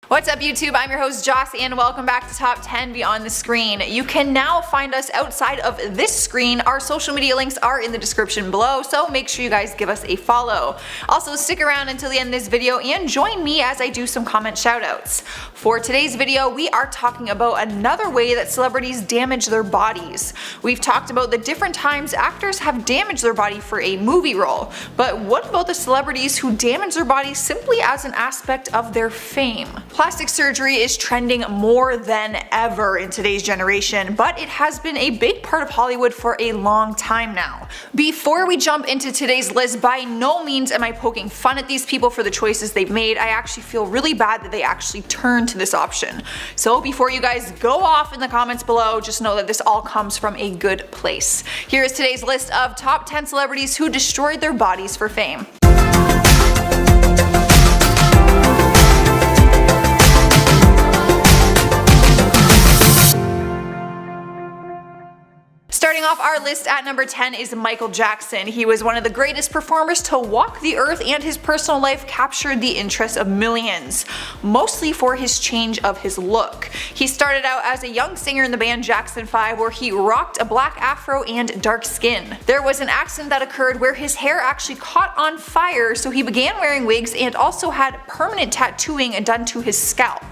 What's up YouTube? I'm your host Joss and welcome back to Top 10 Beyond the Screen. You can now find us outside of this screen. Our social media links are in the description below, so make sure you guys give us a follow. Also stick around until the end of this video and join me as I do some comment shoutouts. For today's video, we are talking about another way that celebrities damage their bodies. We've talked about the different times actors have damaged their body for a movie role, but what about the celebrities who damage their bodies simply as an aspect of their fame? Plastic surgery is trending more than ever in today's generation, but it has been a big part of Hollywood for a long time now. Before we jump into today's list, by no means am I poking fun at these people for the choices they've made. I actually feel really bad that they actually turned to this option. So before you guys go off in the comments below, just know that this all comes from a good place. Here is today's list of top 10 celebrities who destroyed their bodies for fame. Starting off our list at number 10 is Michael Jackson. He was one of the greatest performers to walk the earth, and his personal life captured the interest of millions, mostly for his change of his look. He started out as a young singer in the band Jackson 5, where he rocked a black afro and dark skin. There was an accident that occurred where his hair actually caught on fire, so he began wearing wigs and also had permanent tattooing done to his scalp.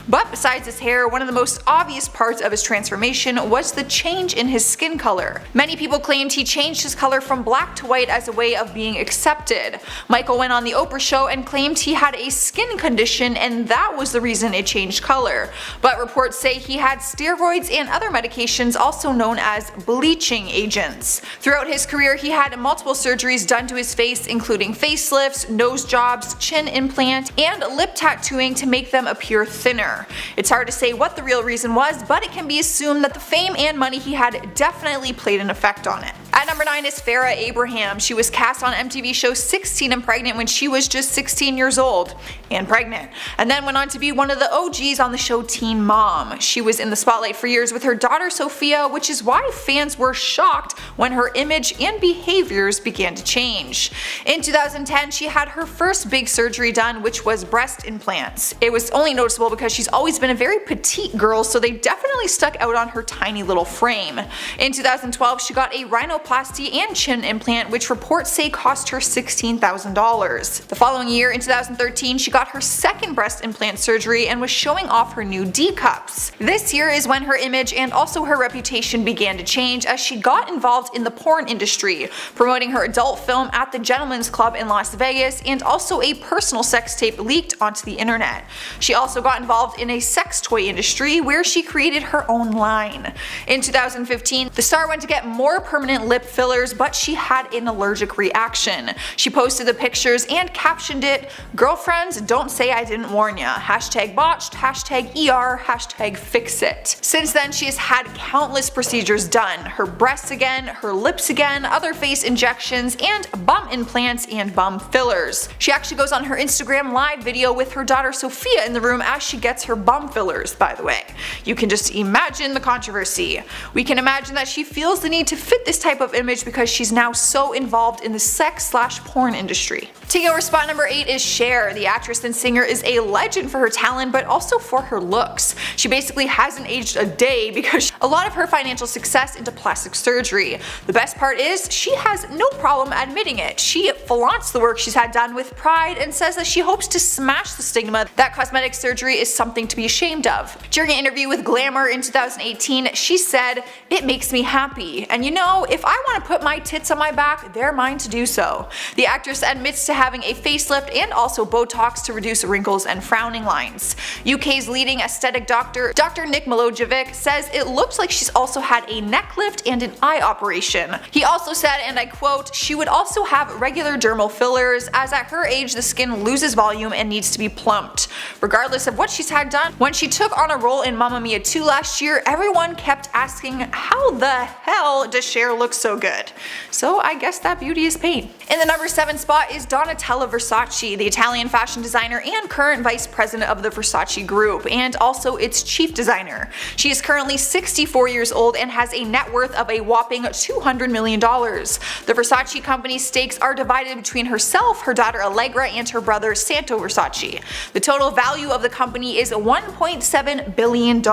But besides his hair, one of the most obvious parts of his transformation was the change in his skin color. Many people claimed he changed his color from black to white as a way of being accepted. Michael went on the Oprah show and claimed he had a skin condition and that was the reason it changed color. But reports say he had steroids and other medications, also known as bleaching agents. Throughout his career, he had multiple surgeries done to his face, including facelifts, nose jobs, chin implant, and lip tattooing to make them appear thinner. It's hard to say what the real reason was, but it can be assumed that the fame and money he had definitely played an effect on it. At number 9 is Farrah Abraham. She was cast on MTV show 16 and Pregnant when she was just 16 years old and pregnant, and then went on to be one of the OGs on the show Teen Mom. She was in the spotlight for years with her daughter Sophia, which is why fans were shocked when her image and behaviors began to change. In 2010, she had her first big surgery done, which was breast implants. It was only noticeable because she's always been a very petite girl, so they definitely stuck out on her tiny little frame. In 2012, she got a rhinoplasty and chin implant, which reports say cost her $16,000. The following year, in 2013, she got her second breast implant surgery and was showing off her new D cups. This year is when her image and also her reputation began to change, as she got involved in the porn industry, promoting her adult film At the Gentleman's Club in Las Vegas, and also a personal sex tape leaked onto the internet. She also got involved in a sex toy industry where she created her own line. In 2015, the star went to get more permanent lip fillers, but she had an allergic reaction. She posted the pictures and captioned it, "Girlfriends, don't say I didn't warn ya. Hashtag botched, hashtag ER, hashtag fix it." Since then, she has had countless procedures done. Her breasts again, her lips again, other face injections, and bum implants and bum fillers. She actually goes on her Instagram live video with her daughter Sophia in the room as she gets her bum fillers, by the way. You can just imagine the controversy. We can imagine that she feels the need to fit this type of image because she's now so involved in the sex/porn industry. Taking over spot number 8 is Cher. The actress and singer is a legend for her talent, but also for her looks. She basically hasn't aged a day because a lot of her financial success into plastic surgery. The best part is she has no problem admitting it. She flaunts the work she's had done with pride and says that she hopes to smash the stigma that cosmetic surgery is something to be ashamed of. During an interview with Glamour in 2018, she said, "It makes me happy, and you know, if I want to put my tits on my back, they're mine to do so." The actress admits to having a facelift and also Botox to reduce wrinkles and frowning lines. UK's leading aesthetic doctor, Dr. Nick Milojevic, says it looks like she's also had a neck lift and an eye operation. He also said, and I quote, "She would also have regular dermal fillers, as at her age the skin loses volume and needs to be plumped." Regardless of what she's had done, when she took on a role in Mamma Mia 2 last year, everyone kept asking, how the hell does Cher look so good? So I guess that beauty is pain. In the number 7 spot is Donatella Versace, the Italian fashion designer and current vice president of the Versace Group, and also its chief designer. She is currently 64 years old and has a net worth of a whopping $200 million. The Versace company's stakes are divided between herself, her daughter Allegra, and her brother Santo Versace. The total value of the company is $1.7 billion.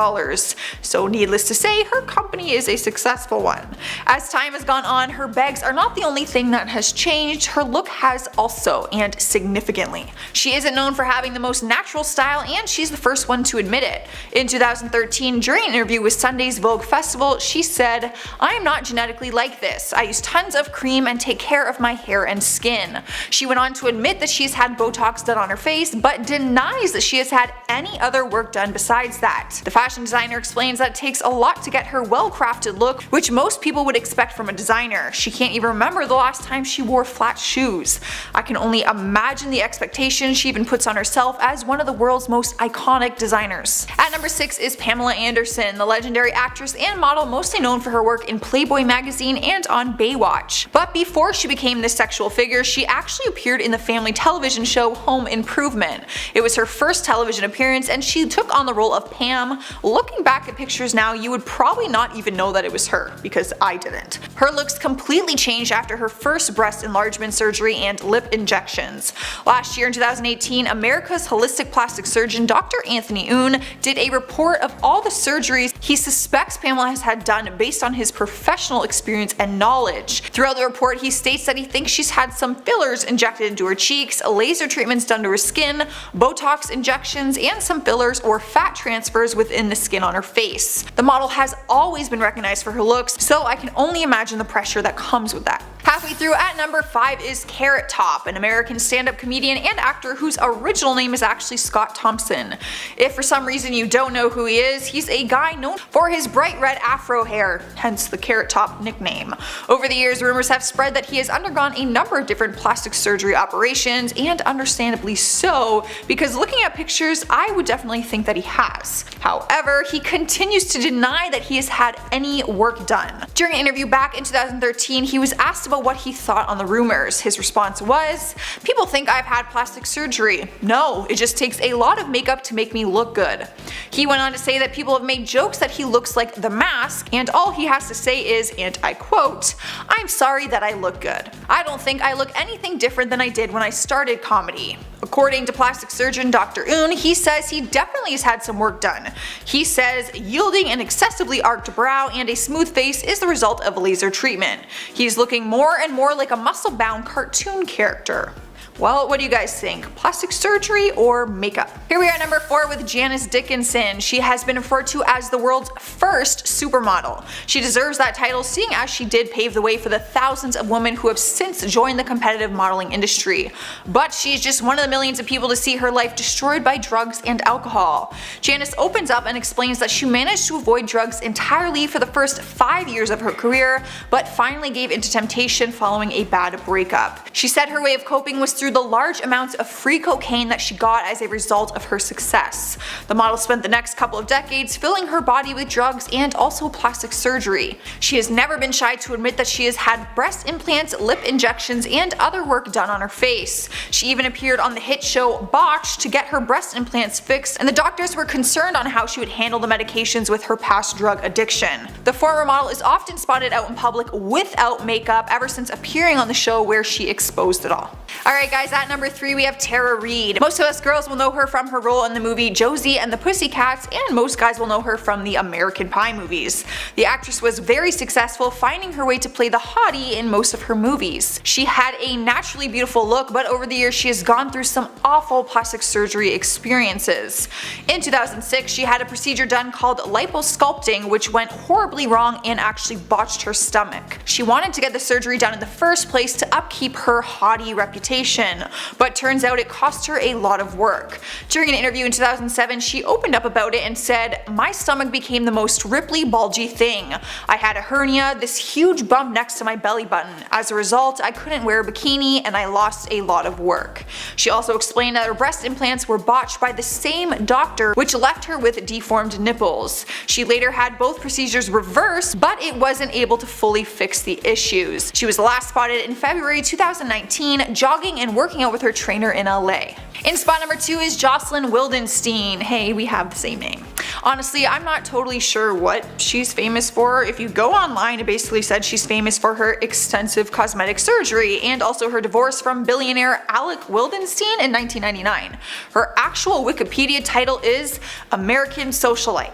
So needless to say, her company is a successful one. As time has gone on, her bags are not the only thing that has changed, her look has also, and significantly. She isn't known for having the most natural style, and she's the first one to admit it. In 2013, during an interview with Sunday's Vogue Festival, she said, "I am not genetically like this. I use tons of cream and take care of my hair and skin." She went on to admit that she's had Botox done on her face, but denies that she has had any other work done besides that. The fashion designer explains that it takes a lot to get her well-crafted look, which most people would expect from a designer. She can't even remember the last time she wore flat shoes. I can only imagine the expectations she even puts on herself as one of the world's most iconic designers. At number 6 is Pamela Anderson, the legendary actress and model mostly known for her work in Playboy magazine and on Baywatch. But before she became this sexual figure, she actually appeared in the family television show Home Improvement. It was her first television appearance and she took on the role of Pam. Looking back at pictures now, you would probably not even know that it was her, because I didn't. Her looks completely changed after her first breast enlargement surgery and lip injections. Last year in 2018, America's holistic plastic surgeon Dr. Anthony Oon did a report of all the surgeries he suspects Pamela has had done based on his professional experience and knowledge. Throughout the report, he states that he thinks she's had some fillers injected into her cheeks, laser treatments done to her skin, Botox injections, and some fillers or fat transfers within the skin on her face. The model has always been recognized for her looks, so I can only imagine the pressure that comes with that. Halfway through at number 5 is Carrot Top, an American stand-up comedian and actor whose original name is actually Scott Thompson. If for some reason you don't know who he is, he's a guy known for his bright red afro hair, hence the Carrot Top nickname. Over the years, rumors have spread that he has undergone a number of different plastic surgery operations, and understandably so, because looking at pictures, I would definitely think that he has. However, he continues to deny that he has had any work done. During an interview back in 2013, he was asked about what he thought on the rumors. His response was, "People think I've had plastic surgery. No, it just takes a lot of makeup to make me look good." He went on to say that people have made jokes that he looks like The Mask, and all he has to say is, and I quote, "I'm sorry that I look good. I don't think I look anything different than I did when I started comedy." According to plastic surgeon Dr. Oon, he says he definitely has had some work done. He says yielding an excessively arched brow and a smooth face is the result of laser treatment. He's looking more and more like a muscle-bound cartoon character. Well, what do you guys think? Plastic surgery or makeup? Here we are at number 4 with Janice Dickinson. She has been referred to as the world's first supermodel. She deserves that title, seeing as she did pave the way for the thousands of women who have since joined the competitive modeling industry. But she's just one of the millions of people to see her life destroyed by drugs and alcohol. Janice opens up and explains that she managed to avoid drugs entirely for the first 5 years of her career, but finally gave into temptation following a bad breakup. She said her way of coping was through the large amounts of free cocaine that she got as a result of her success. The model spent the next couple of decades filling her body with drugs and also plastic surgery. She has never been shy to admit that she has had breast implants, lip injections, and other work done on her face. She even appeared on the hit show Botched to get her breast implants fixed, and the doctors were concerned on how she would handle the medications with her past drug addiction. The former model is often spotted out in public without makeup ever since appearing on the show where she exposed it all. Alright guys, at number 3 we have Tara Reid. Most of us girls will know her from her role in the movie Josie and the Pussycats, and most guys will know her from the American Pie movies. The actress was very successful, finding her way to play the hottie in most of her movies. She had a naturally beautiful look, but over the years she has gone through some awful plastic surgery experiences. In 2006, she had a procedure done called liposculpting, which went horribly wrong and actually botched her stomach. She wanted to get the surgery done in the first place to upkeep her hottie reputation. operation, but turns out it cost her a lot of work. During an interview in 2007, she opened up about it and said, "My stomach became the most ripply, bulgy thing. I had a hernia, this huge bump next to my belly button. As a result, I couldn't wear a bikini and I lost a lot of work." She also explained that her breast implants were botched by the same doctor, which left her with deformed nipples. She later had both procedures reversed, but it wasn't able to fully fix the issues. She was last spotted in February 2019 jogging and working out with her trainer in LA. In spot number 2 is Jocelyn Wildenstein. Hey, we have the same name. Honestly, I'm not totally sure what she's famous for. If you go online, it basically said she's famous for her extensive cosmetic surgery and also her divorce from billionaire Alec Wildenstein in 1999. Her actual Wikipedia title is American Socialite,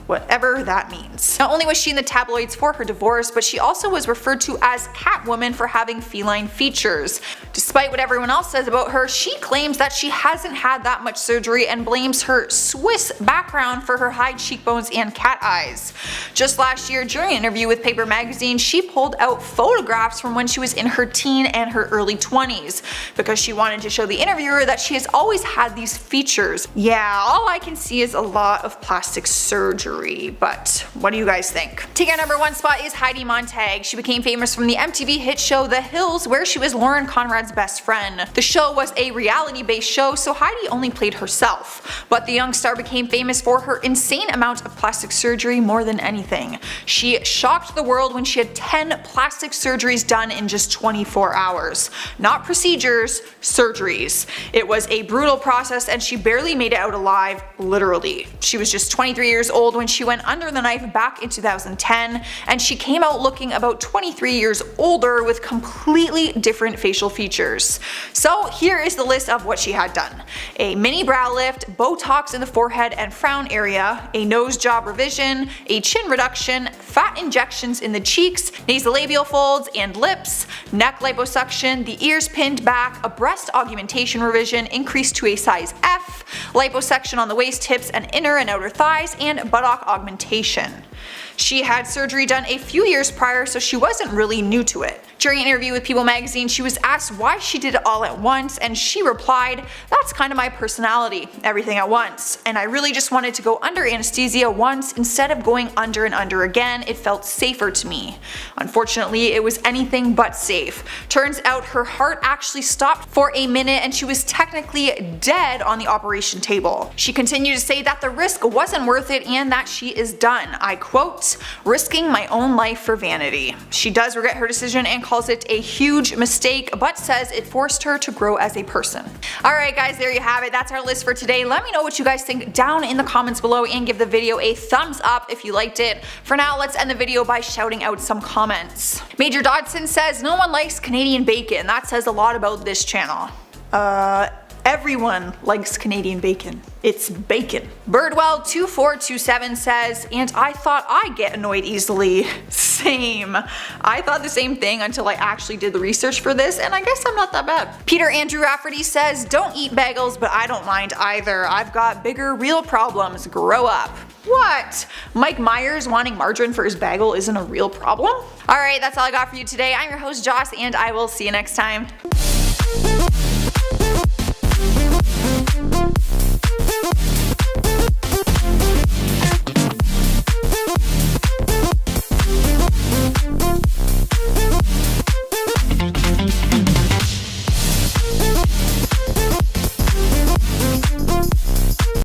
whatever that means. Not only was she in the tabloids for her divorce, but she also was referred to as Catwoman for having feline features. Despite what everyone else says about her, she claims that she hasn't had that much surgery and blames her Swiss background for her high cheekbones and cat eyes. Just last year, during an interview with Paper Magazine, she pulled out photographs from when she was in her teen and her early 20s because she wanted to show the interviewer that she has always had these features. Yeah, all I can see is a lot of plastic surgery, but what do you guys think? Taking our number 1 spot is Heidi Montag. She became famous from the MTV hit show The Hills, where she was Lauren Conrad's best friend. The show was a reality-based show, so Heidi only played herself, but the young star became famous for her insane amount of plastic surgery more than anything. She shocked the world when she had 10 plastic surgeries done in just 24 hours. Not procedures, surgeries. It was a brutal process and she barely made it out alive, literally. She was just 23 years old when she went under the knife back in 2010, and she came out looking about 23 years older with completely different facial features. So here is the list of what she had done. A mini brow lift, Botox in the forehead and frown area, a nose job revision, a chin reduction, fat injections in the cheeks, nasolabial folds and lips, neck liposuction, the ears pinned back, a breast augmentation revision increased to a size F, liposuction on the waist, hips and inner and outer thighs, and buttock augmentation. She had surgery done a few years prior, so she wasn't really new to it. During an interview with People Magazine, she was asked why she did it all at once, and she replied, "That's kind of my personality, everything at once. And I really just wanted to go under anesthesia once instead of going under and under again. It felt safer to me." Unfortunately, it was anything but safe. Turns out her heart actually stopped for a minute and she was technically dead on the operation table. She continued to say that the risk wasn't worth it and that she is done. I quote, "Risking my own life for vanity." She does regret her decision and calls it a huge mistake, but says it forced her to grow as a person. Alright guys, there you have it. That's our list for today. Let me know what you guys think down in the comments below and give the video a thumbs up if you liked it. For now, let's end the video by shouting out some comments. Major Dodson says, "No one likes Canadian bacon. That says a lot about this channel." Everyone likes Canadian bacon. It's bacon. Birdwell2427 says, "And I thought I get annoyed easily." Same. I thought the same thing until I actually did the research for this, and I guess I'm not that bad. Peter Andrew Rafferty says, "Don't eat bagels, but I don't mind either. I've got bigger real problems. Grow up." What? Mike Myers wanting margarine for his bagel isn't a real problem? Alright, that's all I got for you today. I'm your host Joss, and I will see you next time.